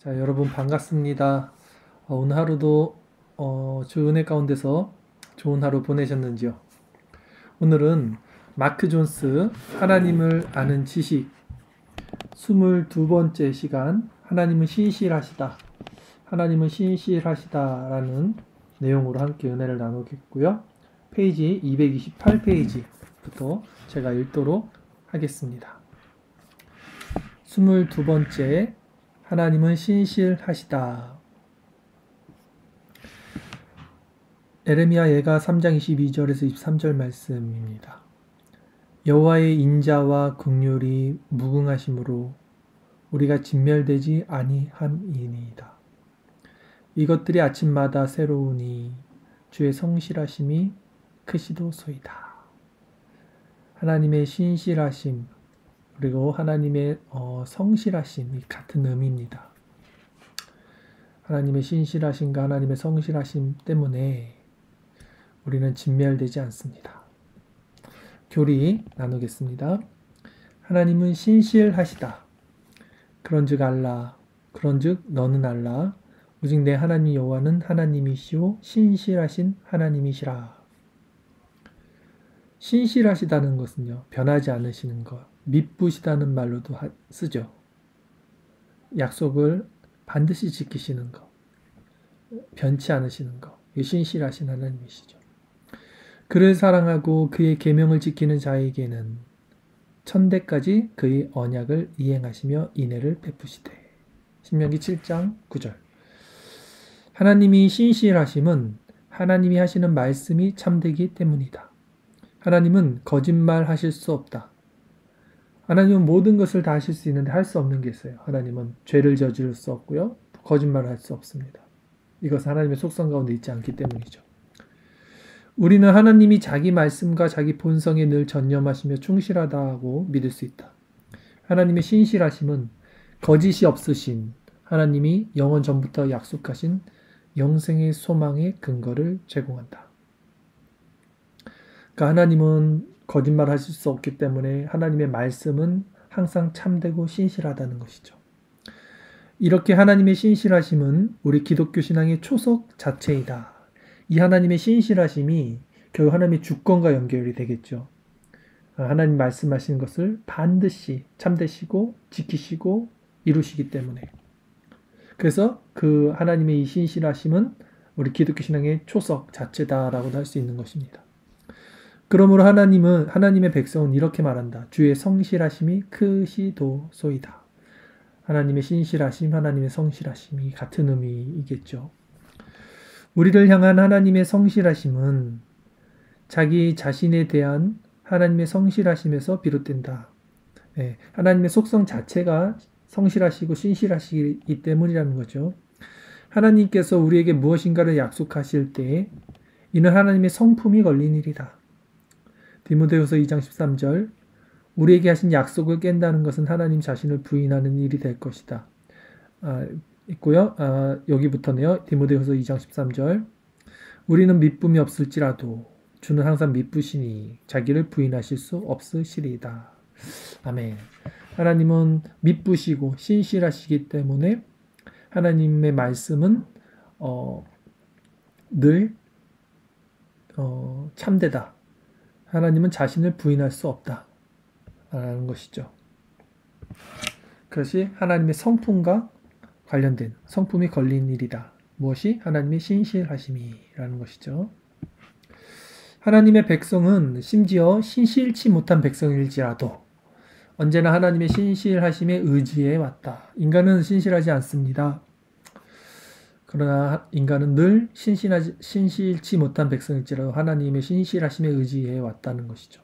자, 여러분 반갑습니다. 오늘 하루도 주 은혜 가운데서 좋은 하루 보내셨는지요? 오늘은 마크 존스 하나님을 아는 지식 22번째 시간 하나님은 신실하시다. 하나님은 신실하시다라는 내용으로 함께 은혜를 나누겠고요. 페이지 228페이지부터 제가 읽도록 하겠습니다. 22번째 하나님은 신실하시다. 에레미야 예가 3장 22절에서 23절 말씀입니다. 여호와의 인자와 긍휼이 무궁하심으로 우리가 진멸되지 아니함이니이다. 이것들이 아침마다 새로우니 주의 성실하심이 크시도소이다. 하나님의 신실하심 그리고 하나님의 성실하심이 같은 의미입니다. 하나님의 신실하심과 하나님의 성실하심 때문에 우리는 진멸되지 않습니다. 교리 나누겠습니다. 하나님은 신실하시다. 그런즉 알라, 그런즉 너는 알라. 오직 내 하나님 여호와는 하나님이시오 신실하신 하나님이시라. 신실하시다는 것은요, 변하지 않으시는 것, 미쁘시다는 말로도 쓰죠. 약속을 반드시 지키시는 것, 변치 않으시는 것, 신실하신 하나님이시죠. 그를 사랑하고 그의 계명을 지키는 자에게는 천대까지 그의 언약을 이행하시며 인애를 베푸시되. 신명기 7장 9절. 하나님이 신실하심은 하나님이 하시는 말씀이 참되기 때문이다. 하나님은 거짓말 하실 수 없다. 하나님은 모든 것을 다 하실 수 있는데 할 수 없는 게 있어요. 하나님은 죄를 저지를 수 없고요. 거짓말을 할 수 없습니다. 이것은 하나님의 속성 가운데 있지 않기 때문이죠. 우리는 하나님이 자기 말씀과 자기 본성에 늘 전념하시며 충실하다고 믿을 수 있다. 하나님의 신실하심은 거짓이 없으신 하나님이 영원 전부터 약속하신 영생의 소망의 근거를 제공한다. 그러니까 하나님은 거짓말 하실 수 없기 때문에 하나님의 말씀은 항상 참되고 신실하다는 것이죠. 이렇게 하나님의 신실하심은 우리 기독교 신앙의 초석 자체이다. 이 하나님의 신실하심이 결국 하나님의 주권과 연결이 되겠죠. 하나님 말씀하신 것을 반드시 참되시고 지키시고 이루시기 때문에. 그래서 그 하나님의 이 신실하심은 우리 기독교 신앙의 초석 자체다라고도 할 수 있는 것입니다. 그러므로 하나님은 하나님의 백성은 이렇게 말한다. 주의 성실하심이 크시도소이다. 하나님의 신실하심, 하나님의 성실하심이 같은 의미이겠죠. 우리를 향한 하나님의 성실하심은 자기 자신에 대한 하나님의 성실하심에서 비롯된다. 하나님의 속성 자체가 성실하시고 신실하시기 때문이라는 거죠. 하나님께서 우리에게 무엇인가를 약속하실 때 이는 하나님의 성품이 걸린 일이다. 디모데후서 2장 13절 우리에게 하신 약속을 깬다는 것은 하나님 자신을 부인하는 일이 될 것이다. 있고요. 여기부터네요. 디모데후서 2장 13절 우리는 미쁨이 없을지라도 주는 항상 미쁘시니 자기를 부인하실 수 없으시리이다. 아멘. 하나님은 미쁘시고 신실하시기 때문에 하나님의 말씀은 늘 참되다. 하나님은 자신을 부인할 수 없다. 라는 것이죠. 그것이 하나님의 성품과 관련된 성품이 걸린 일이다. 무엇이? 하나님의 신실하심이라는 것이죠. 하나님의 백성은 심지어 신실치 못한 백성일지라도 언제나 하나님의 신실하심에 의지해 왔다. 인간은 신실하지 않습니다. 그러나 인간은 늘 신실치 못한 백성일지라도 하나님의 신실하심에 의지해 왔다는 것이죠.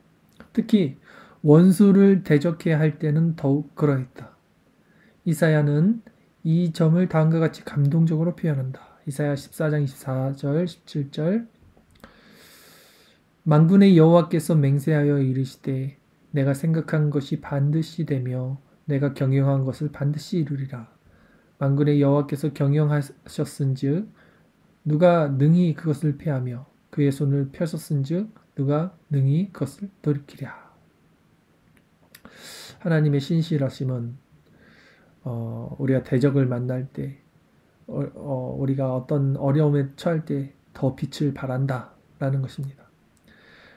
특히 원수를 대적해야 할 때는 더욱 그러했다. 이사야는 이 점을 다음과 같이 감동적으로 표현한다. 이사야 14장 24절 17절 만군의 여호와께서 맹세하여 이르시되 내가 생각한 것이 반드시 되며 내가 경영한 것을 반드시 이루리라. 만군의 여호와께서 경영하셨은즉 누가 능히 그것을 패하며 그의 손을 펴셨은즉 누가 능히 그것을 돌이키랴. 하나님의 신실하심은 우리가 대적을 만날 때, 우리가 어떤 어려움에 처할 때 더 빛을 발한다 라는 것입니다.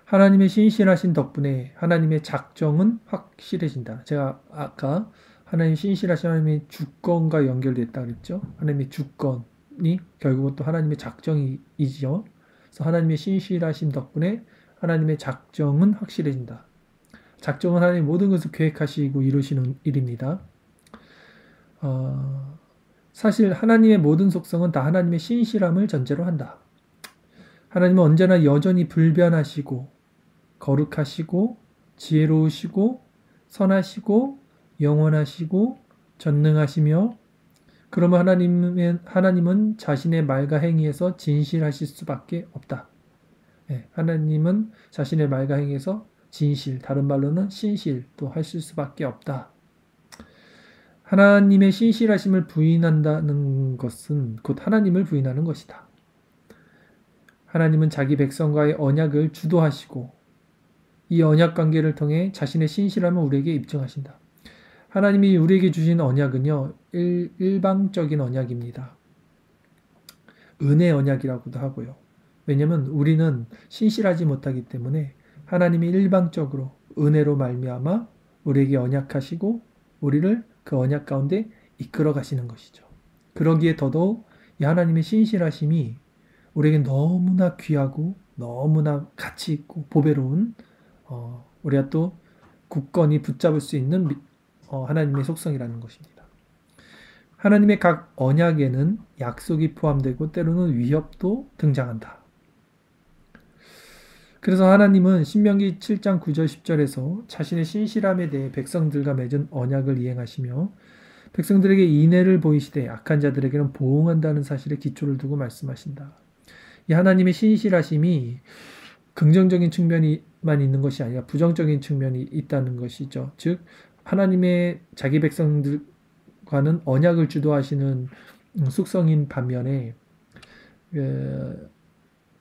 하나님의 신실하신 덕분에 하나님의 작정은 확실해진다. 제가 아까 하나님 신실하신 하나님의 주권과 연결됐다 그랬죠. 하나님의 주권이 결국은 또 하나님의 작정이지요. 그래서 하나님의 신실하심 덕분에 하나님의 작정은 확실해진다. 작정은 하나님 모든 것을 계획하시고 이루시는 일입니다. 사실 하나님의 모든 속성은 다 하나님의 신실함을 전제로 한다. 하나님은 언제나 여전히 불변하시고 거룩하시고 지혜로우시고 선하시고 영원하시고 전능하시며, 그러면 하나님은 자신의 말과 행위에서 진실하실 수밖에 없다. 하나님은 자신의 말과 행위에서 진실, 다른 말로는 신실도 하실 수밖에 없다. 하나님의 신실하심을 부인한다는 것은 곧 하나님을 부인하는 것이다. 하나님은 자기 백성과의 언약을 주도하시고 이 언약 관계를 통해 자신의 신실함을 우리에게 입증하신다. 하나님이 우리에게 주신 언약은요, 일방적인 언약입니다. 은혜 언약이라고도 하고요. 왜냐하면 우리는 신실하지 못하기 때문에 하나님이 일방적으로 은혜로 말미암아 우리에게 언약하시고 우리를 그 언약 가운데 이끌어 가시는 것이죠. 그러기에 더더욱 이 하나님의 신실하심이 우리에게 너무나 귀하고 너무나 가치 있고 보배로운, 우리가 또 굳건히 붙잡을 수 있는 하나님의 속성이라는 것입니다. 하나님의 각 언약에는 약속이 포함되고 때로는 위협도 등장한다. 그래서 하나님은 신명기 7장 9절 10절에서 자신의 신실함에 대해 백성들과 맺은 언약을 이행하시며 백성들에게 인애를 보이시되 악한 자들에게는 보응한다는 사실에 기초를 두고 말씀하신다. 이 하나님의 신실하심이 긍정적인 측면이만 있는 것이 아니라 부정적인 측면이 있다는 것이죠. 즉 하나님의 자기 백성들과는 언약을 주도하시는 속성인 반면에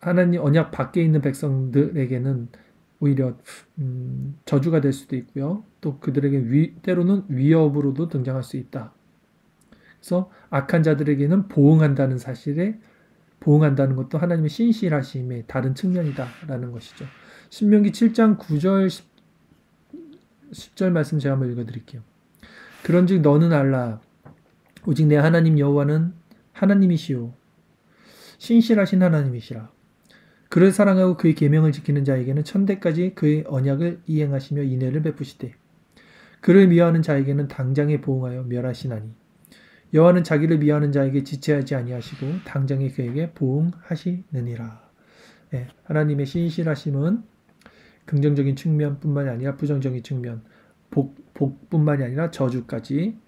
하나님 언약 밖에 있는 백성들에게는 오히려 저주가 될 수도 있고요. 또 그들에게 때로는 위협으로도 등장할 수 있다. 그래서 악한 자들에게는 보응한다는 사실에 보응한다는 것도 하나님의 신실하심의 다른 측면이다라는 것이죠. 신명기 7장 9절 10절 말씀 제가 한번 읽어드릴게요. 그런즉 너는 알라 오직 내 하나님 여호와는 하나님이시오 신실하신 하나님이시라. 그를 사랑하고 그의 계명을 지키는 자에게는 천대까지 그의 언약을 이행하시며 인애를 베푸시되 그를 미워하는 자에게는 당장에 보응하여 멸하시나니 여호와는 자기를 미워하는 자에게 지체하지 아니하시고 당장에 그에게 보응하시느니라. 하나님의 신실하심은 긍정적인 측면뿐만이 아니라 부정적인 측면, 복뿐만이 아니라 저주까지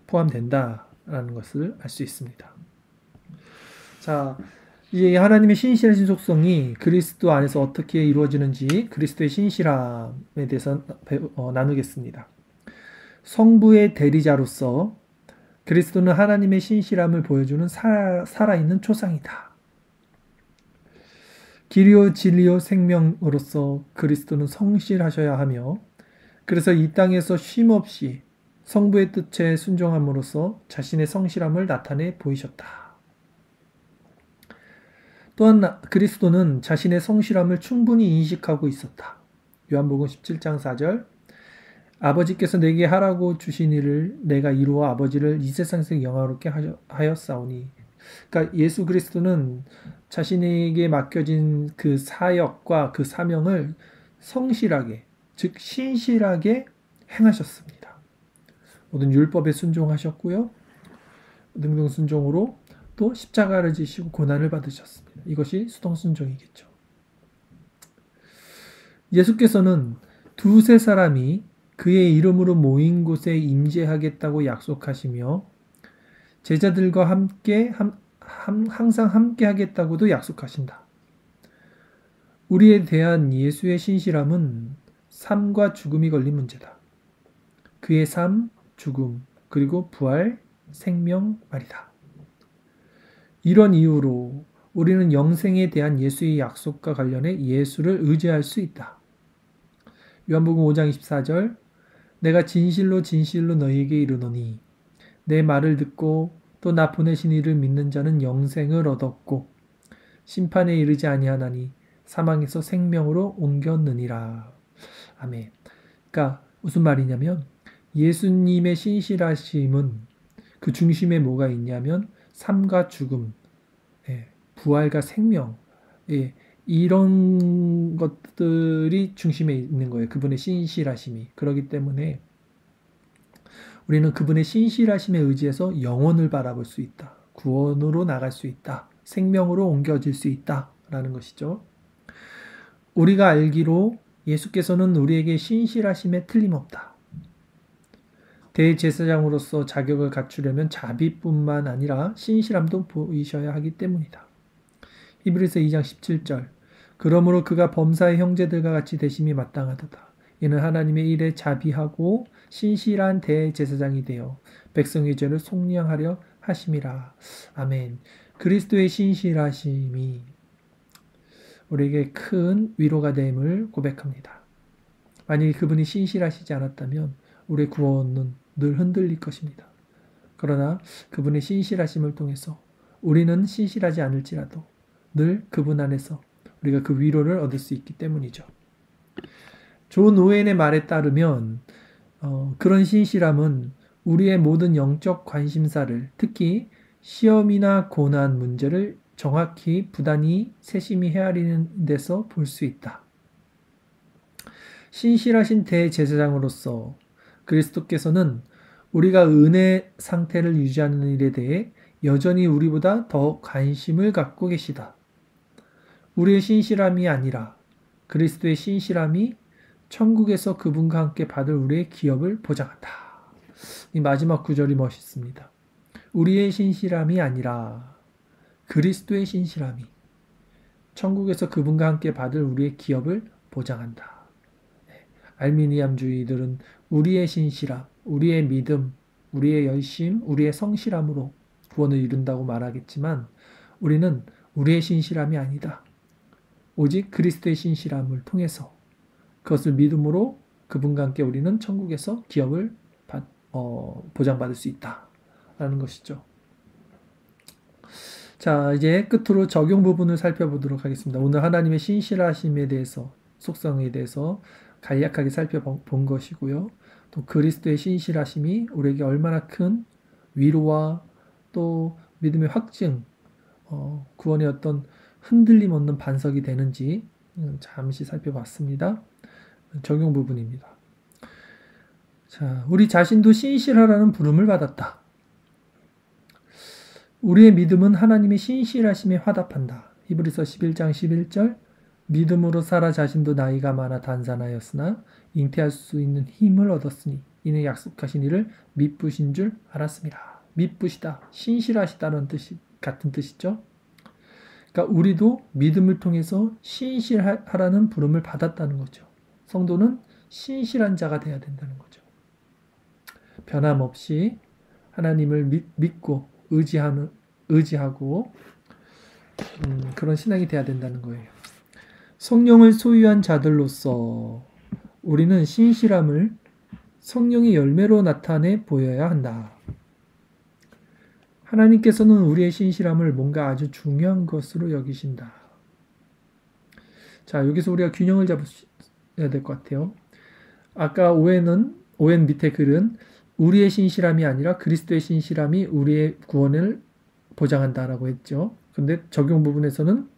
포함된다라는 것을 알 수 있습니다. 자, 이제 하나님의 신실하신 속성이 그리스도 안에서 어떻게 이루어지는지 그리스도의 신실함에 대해서 나누겠습니다. 성부의 대리자로서 그리스도는 하나님의 신실함을 보여주는 살아있는 초상이다. 길이요 진리요 생명으로서 그리스도는 성실하셔야 하며 그래서 이 땅에서 쉼없이 성부의 뜻에 순종함으로써 자신의 성실함을 나타내 보이셨다. 또한 그리스도는 자신의 성실함을 충분히 인식하고 있었다. 요한복음 17장 4절 아버지께서 내게 하라고 주신 일을 내가 이루어 아버지를 이 세상에서 영화롭게 하였사오니. 그러니까 예수 그리스도는 자신에게 맡겨진 그 사역과 그 사명을 성실하게, 즉 신실하게 행하셨습니다. 모든 율법에 순종하셨고요. 능동 순종으로 또 십자가를 지시고 고난을 받으셨습니다. 이것이 수동 순종이겠죠. 예수께서는 두세 사람이 그의 이름으로 모인 곳에 임재하겠다고 약속하시며 제자들과 함께 항상 함께 하겠다고도 약속하신다. 우리에 대한 예수의 신실함은 삶과 죽음이 걸린 문제다. 그의 삶, 죽음, 그리고 부활, 생명 말이다. 이런 이유로 우리는 영생에 대한 예수의 약속과 관련해 예수를 의지할 수 있다. 요한복음 5장 24절 내가 진실로 진실로 너희에게 이르노니 내 말을 듣고 또 나 보내신 이를 믿는 자는 영생을 얻었고 심판에 이르지 아니하나니 사망에서 생명으로 옮겼느니라. 아멘. 그러니까 무슨 말이냐면 예수님의 신실하심은 그 중심에 뭐가 있냐면 삶과 죽음, 부활과 생명, 이런 것들이 중심에 있는 거예요. 그분의 신실하심이. 그렇기 때문에 우리는 그분의 신실하심에 의지해서 영혼을 바라볼 수 있다. 구원으로 나갈 수 있다. 생명으로 옮겨질 수 있다라는 것이죠. 우리가 알기로 예수께서는 우리에게 신실하심에 틀림없다. 대제사장으로서 자격을 갖추려면 자비뿐만 아니라 신실함도 보이셔야 하기 때문이다. 히브리서 2장 17절 그러므로 그가 범사의 형제들과 같이 되심이 마땅하도다. 이는 하나님의 일에 자비하고 신실한 대제사장이 되어 백성의 죄를 속량하려 하심이라. 아멘. 그리스도의 신실하심이 우리에게 큰 위로가 됨을 고백합니다. 만약에 그분이 신실하시지 않았다면 우리의 구원은 늘 흔들릴 것입니다. 그러나 그분의 신실하심을 통해서 우리는 신실하지 않을지라도 늘 그분 안에서 우리가 그 위로를 얻을 수 있기 때문이죠. 존 오웬의 말에 따르면 그런 신실함은 우리의 모든 영적 관심사를 특히 시험이나 고난 문제를 정확히 부단히 세심히 헤아리는 데서 볼 수 있다. 신실하신 대제사장으로서 그리스도께서는 우리가 은혜 상태를 유지하는 일에 대해 여전히 우리보다 더 관심을 갖고 계시다. 우리의 신실함이 아니라 그리스도의 신실함이 천국에서 그분과 함께 받을 우리의 기업을 보장한다. 이 마지막 구절이 멋있습니다. 우리의 신실함이 아니라 그리스도의 신실함이 천국에서 그분과 함께 받을 우리의 기업을 보장한다. 알미니암주의들은 우리의 신실함, 우리의 믿음, 우리의 열심, 우리의 성실함으로 구원을 이룬다고 말하겠지만 우리는 우리의 신실함이 아니다. 오직 그리스도의 신실함을 통해서 그것을 믿음으로 그분과 함께 우리는 천국에서 기업을 보장받을 수 있다라는 것이죠. 자, 이제 끝으로 적용 부분을 살펴보도록 하겠습니다. 오늘 하나님의 신실하심에 대해서, 속성에 대해서 간략하게 살펴본 것이고요. 또 그리스도의 신실하심이 우리에게 얼마나 큰 위로와 또 믿음의 확증, 구원의 어떤 흔들림 없는 반석이 되는지 잠시 살펴봤습니다. 적용 부분입니다. 자, 우리 자신도 신실하라는 부름을 받았다. 우리의 믿음은 하나님의 신실하심에 화답한다. 히브리서 11장 11절 믿음으로 사라 자신도 나이가 많아 단산하였으나 잉태할 수 있는 힘을 얻었으니 이는 약속하신 이를 미쁘신 줄 알았습니다. 미쁘시다, 신실하시다는 같은 뜻이죠. 그러니까 우리도 믿음을 통해서 신실하라는 부름을 받았다는 거죠. 성도는 신실한 자가 되어야 된다는 거죠. 변함없이 하나님을 믿고 의지하고 그런 신앙이 되어야 된다는 거예요. 성령을 소유한 자들로서 우리는 신실함을 성령의 열매로 나타내 보여야 한다. 하나님께서는 우리의 신실함을 뭔가 아주 중요한 것으로 여기신다. 자, 여기서 우리가 균형을 잡아야 될 것 같아요. 아까 오웬 밑에 글은 우리의 신실함이 아니라 그리스도의 신실함이 우리의 구원을 보장한다라고 했죠. 근데 적용 부분에서는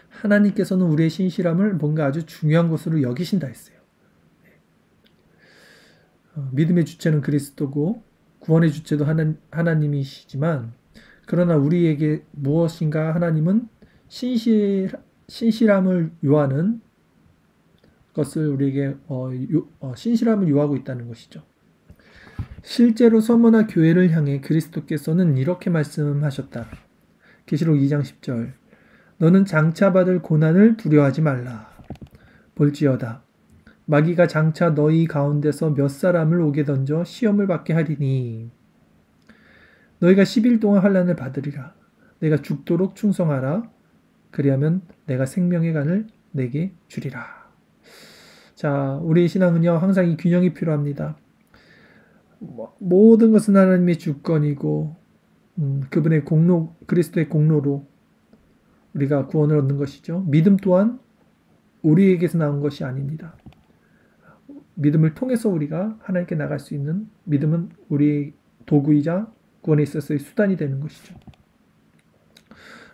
하나님께서는 우리의 신실함을 뭔가 아주 중요한 것으로 여기신다 했어요. 믿음의 주체는 그리스도고 구원의 주체도 하나님이시지만 그러나 우리에게 무엇인가 하나님은 신실함을 요하는 것을 우리에게 신실함을 요하고 있다는 것이죠. 실제로 서머나 교회를 향해 그리스도께서는 이렇게 말씀하셨다. 계시록 2장 10절 너는 장차 받을 고난을 두려워하지 말라. 볼지어다 마귀가 장차 너희 가운데서 몇 사람을 옥에 던져 시험을 받게 하리니 너희가 10일 동안 환난을 받으리라. 내가 죽도록 충성하라. 그리하면 내가 생명의 간을 내게 주리라. 자, 우리 신앙은요, 항상 이 균형이 필요합니다. 모든 것은 하나님의 주권이고, 그분의 공로, 그리스도의 공로로 우리가 구원을 얻는 것이죠. 믿음 또한 우리에게서 나온 것이 아닙니다. 믿음을 통해서 우리가 하나님께 나갈 수 있는 믿음은 우리의 도구이자 구원에 있어서의 수단이 되는 것이죠.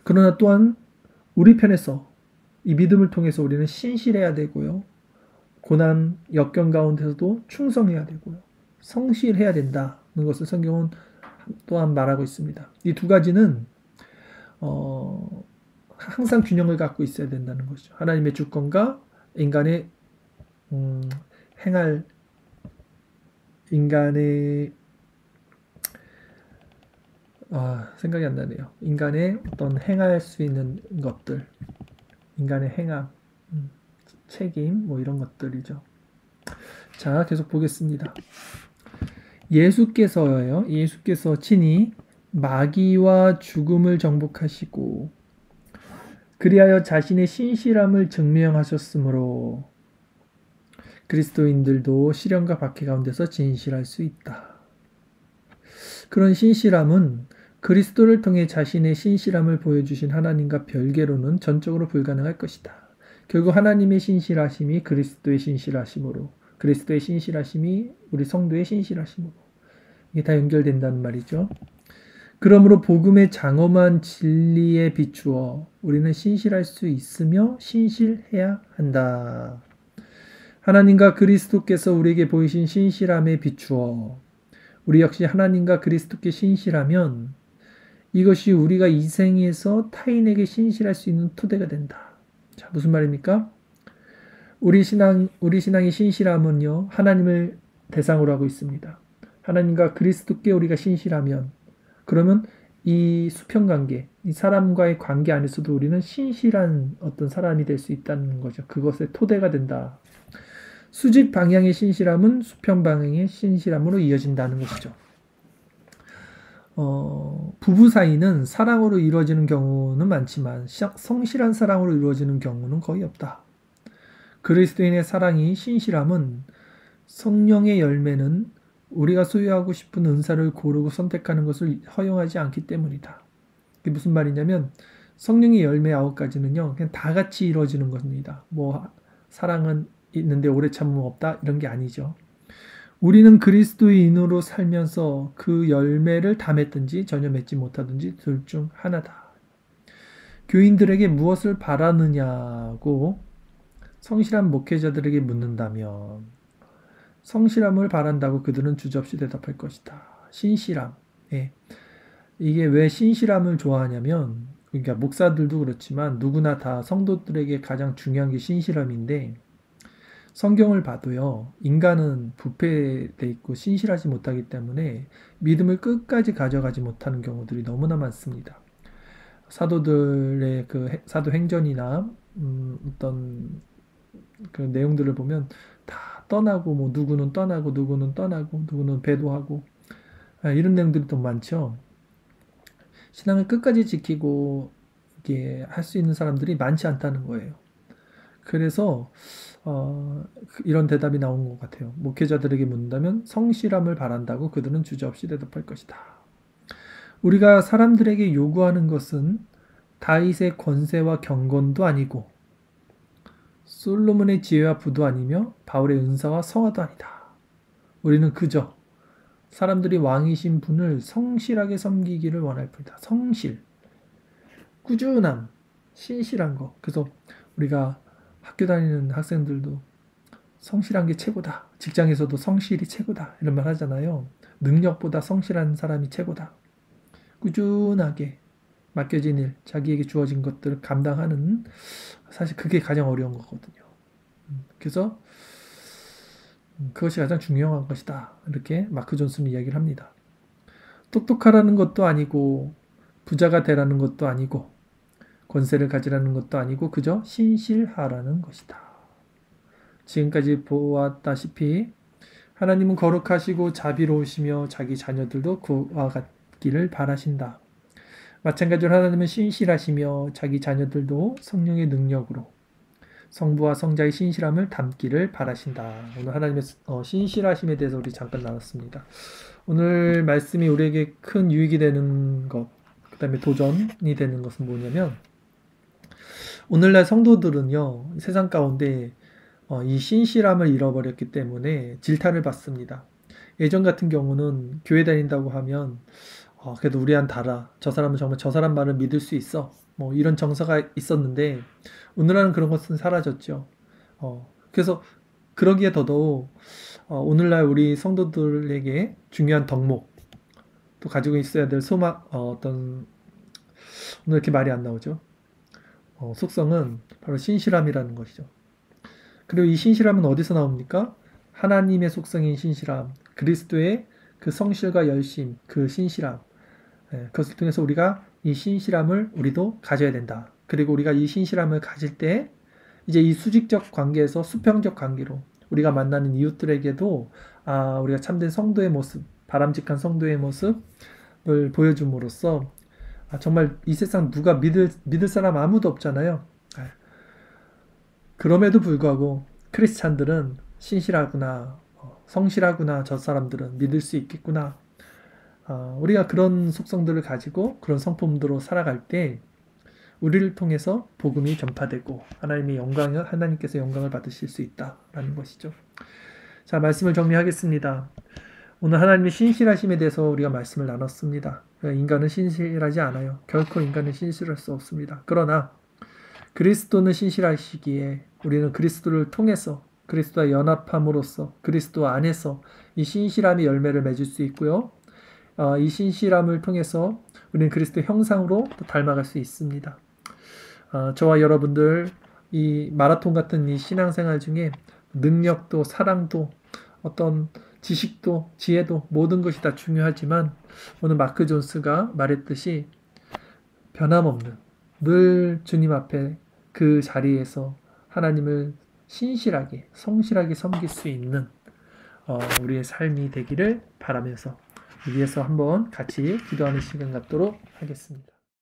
그러나 또한 우리 편에서 이 믿음을 통해서 우리는 신실해야 되고요. 고난, 역경 가운데서도 충성해야 되고요. 성실해야 된다는 것을 성경은 또한 말하고 있습니다. 이 두 가지는 항상 균형을 갖고 있어야 된다는 것이죠. 하나님의 주권과 인간의 행할 인간의 생각이 안 나네요. 인간의 어떤 행할 수 있는 것들, 인간의 행함, 책임, 뭐 이런 것들이죠. 자, 계속 보겠습니다. 예수께서 친히 마귀와 죽음을 정복하시고 그리하여 자신의 신실함을 증명하셨으므로 그리스도인들도 시련과 박해 가운데서 진실할 수 있다. 그런 신실함은 그리스도를 통해 자신의 신실함을 보여주신 하나님과 별개로는 전적으로 불가능할 것이다. 결국 하나님의 신실하심이 그리스도의 신실하심으로, 그리스도의 신실하심이 우리 성도의 신실하심으로 이게 다 연결된다는 말이죠. 그러므로 복음의 장엄한 진리에 비추어 우리는 신실할 수 있으며 신실해야 한다. 하나님과 그리스도께서 우리에게 보이신 신실함에 비추어 우리 역시 하나님과 그리스도께 신실하면 이것이 우리가 이 생에서 타인에게 신실할 수 있는 토대가 된다. 자, 무슨 말입니까? 우리 신앙의 신실함은요, 하나님을 대상으로 하고 있습니다. 하나님과 그리스도께 우리가 신실하면, 그러면 이 수평관계, 이 사람과의 관계 안에서도 우리는 신실한 어떤 사람이 될 수 있다는 거죠. 그것의 토대가 된다. 수직 방향의 신실함은 수평 방향의 신실함으로 이어진다는 것이죠. 부부 사이는 사랑으로 이루어지는 경우는 많지만 성실한 사랑으로 이루어지는 경우는 거의 없다. 그리스도인의 사랑이 신실함은 성령의 열매는 우리가 소유하고 싶은 은사를 고르고 선택하는 것을 허용하지 않기 때문이다. 이게 무슨 말이냐면 성령의 열매 9가지는요. 그냥 다 같이 이루어지는 것입니다. 뭐 사랑은 있는데 오래 참음은 없다 이런 게 아니죠. 우리는 그리스도인으로 살면서 그 열매를 다 맺든지 전혀 맺지 못하든지 둘 중 하나다. 교인들에게 무엇을 바라느냐고 성실한 목회자들에게 묻는다면 성실함을 바란다고 그들은 주저없이 대답할 것이다. 신실함. 예. 이게 왜 신실함을 좋아하냐면 그러니까 목사들도 그렇지만 누구나 다 성도들에게 가장 중요한 게 신실함인데 성경을 봐도요. 인간은 부패돼 있고 신실하지 못하기 때문에 믿음을 끝까지 가져가지 못하는 경우들이 너무나 많습니다. 사도들의 그 사도행전이나 어떤 그 내용들을 보면 다 떠나고 뭐 누구는 떠나고 누구는 배도하고 이런 내용들이 더 많죠. 신앙을 끝까지 지키고 이게 할 수 있는 사람들이 많지 않다는 거예요. 그래서 이런 대답이 나온 것 같아요. 목회자들에게 묻는다면 성실함을 바란다고 그들은 주저없이 대답할 것이다. 우리가 사람들에게 요구하는 것은 다윗의 권세와 경건도 아니고 솔로몬의 지혜와 부도 아니며 바울의 은사와 성화도 아니다. 우리는 그저 사람들이 왕이신 분을 성실하게 섬기기를 원할 뿐이다. 성실, 꾸준함, 신실한 거. 그래서 우리가 학교 다니는 학생들도 성실한 게 최고다. 직장에서도 성실이 최고다. 이런 말 하잖아요. 능력보다 성실한 사람이 최고다. 꾸준하게 맡겨진 일, 자기에게 주어진 것들을 감당하는 사실 그게 가장 어려운 거거든요. 그래서 그것이 가장 중요한 것이다. 이렇게 마크 존슨은 이야기를 합니다. 똑똑하라는 것도 아니고 부자가 되라는 것도 아니고 권세를 가지라는 것도 아니고 그저 신실하라는 것이다. 지금까지 보았다시피 하나님은 거룩하시고 자비로우시며 자기 자녀들도 그와 같기를 바라신다. 마찬가지로 하나님은 신실하시며 자기 자녀들도 성령의 능력으로 성부와 성자의 신실함을 담기를 바라신다. 오늘 하나님의 신실하심에 대해서 우리 잠깐 나눴습니다. 오늘 말씀이 우리에게 큰 유익이 되는 것, 그 다음에 도전이 되는 것은 뭐냐면, 오늘날 성도들은요, 세상 가운데 이 신실함을 잃어버렸기 때문에 질타를 받습니다. 예전 같은 경우는 교회 다닌다고 하면 그래도 우리한 달아. 저 사람은 정말 저 사람 말을 믿을 수 있어. 뭐 이런 정서가 있었는데 오늘날은 그런 것은 사라졌죠. 그래서 그러기에 더더욱 오늘날 우리 성도들에게 중요한 덕목 또 가지고 있어야 될 소망 어떤 오늘 이렇게 말이 안 나오죠. 속성은 바로 신실함이라는 것이죠. 그리고 이 신실함은 어디서 나옵니까? 하나님의 속성인 신실함, 그리스도의 그 성실과 열심, 그 신실함, 그것을 통해서 우리가 이 신실함을 우리도 가져야 된다. 그리고 우리가 이 신실함을 가질 때 이제 이 수직적 관계에서 수평적 관계로 우리가 만나는 이웃들에게도 우리가 참된 성도의 모습, 바람직한 성도의 모습을 보여줌으로써 정말 이 세상 누가 믿을 사람 아무도 없잖아요. 그럼에도 불구하고 크리스찬들은 신실하구나, 성실하구나, 저 사람들은 믿을 수 있겠구나. 우리가 그런 속성들을 가지고 그런 성품으로 살아갈 때 우리를 통해서 복음이 전파되고 하나님께서 영광을 받으실 수 있다라는 것이죠. 자, 말씀을 정리하겠습니다. 오늘 하나님의 신실하심에 대해서 우리가 말씀을 나눴습니다. 인간은 신실하지 않아요. 결코 인간은 신실할 수 없습니다. 그러나 그리스도는 신실하시기에 우리는 그리스도를 통해서 그리스도와 연합함으로써 그리스도 안에서 이 신실함의 열매를 맺을 수 있고요. 이 신실함을 통해서 우리는 그리스도의 형상으로 또 닮아갈 수 있습니다. 저와 여러분들 이 마라톤 같은 이 신앙생활 중에 능력도 사랑도 어떤 지식도 지혜도 모든 것이 다 중요하지만 오늘 마크 존스가 말했듯이 변함없는 늘 주님 앞에 그 자리에서 하나님을 신실하게 성실하게 섬길 수 있는 우리의 삶이 되기를 바라면서 위에서 한번 같이 기도하는 시간 갖도록 하겠습니다.